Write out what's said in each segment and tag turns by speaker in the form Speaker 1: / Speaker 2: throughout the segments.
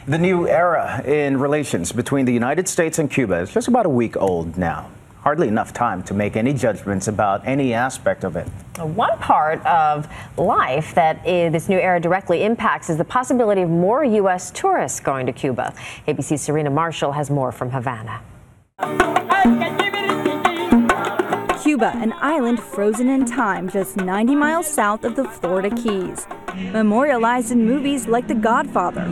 Speaker 1: The new era in relations between the United States and Cuba is just about a week old now. Hardly enough time to make any judgments about any aspect of it.
Speaker 2: One part of life that this new era directly impacts is the possibility of more U.S. tourists going to Cuba. ABC's Serena Marshall has more from Havana.
Speaker 3: Cuba, an island frozen in time just 90 miles south of the Florida Keys, memorialized in movies like The Godfather.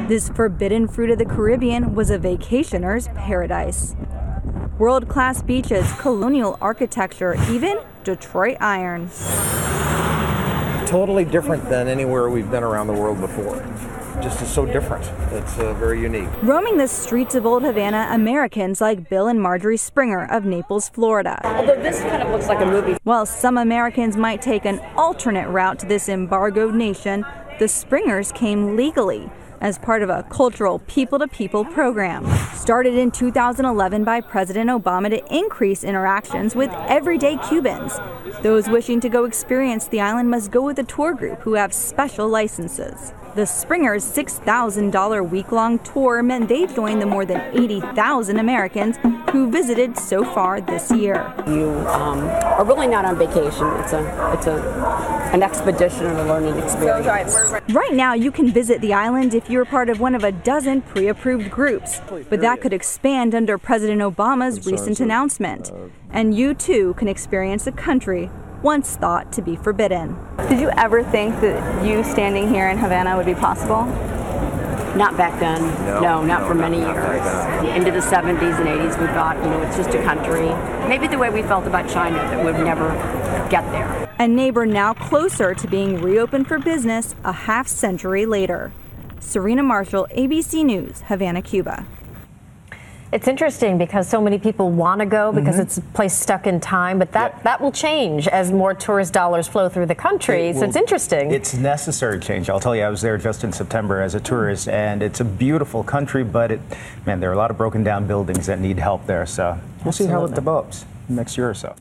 Speaker 3: This forbidden fruit of the Caribbean was a vacationer's paradise. World-class beaches, colonial architecture, even Detroit iron.
Speaker 4: Totally different than anywhere we've been around the world before. Just is so different. It's very unique.
Speaker 3: Roaming the streets of Old Havana, Americans like Bill and Marjorie Springer of Naples, Florida.
Speaker 5: Although this kind of looks like a movie.
Speaker 3: While some Americans might take an alternate route to this embargoed nation, the Springers came legally as part of a cultural people-to-people program. Started in 2011 by President Obama to increase interactions with everyday Cubans. Those wishing to go experience the island must go with a tour group who have special licenses. The Springers' $6,000 week-long tour meant they joined the more than 80,000 Americans who visited so far this year.
Speaker 5: You are really not on vacation. It's an expedition and a learning experience.
Speaker 3: Right now, you can visit the island if you're part of one of a dozen pre-approved groups, but that could expand under President Obama's recent announcement. And you too can experience a country once thought to be forbidden.
Speaker 6: Did you ever think that you standing here in Havana would be possible?
Speaker 5: Not back then. No, not for many years. Into the 70s and 80s, we thought, it's just a country. Maybe the way we felt about China, that we'd never get there.
Speaker 3: A neighbor now closer to being reopened for business a half-century later. Serena Marshall, ABC News, Havana, Cuba.
Speaker 2: It's interesting because so many people want to go because it's a place stuck in time, but that will change as more tourist dollars flow through the country. So it's interesting.
Speaker 1: It's necessary change. I'll tell you, I was there just in September as a tourist, and it's a beautiful country, but there are a lot of broken down buildings that need help there. So we'll see how it develops next year or so.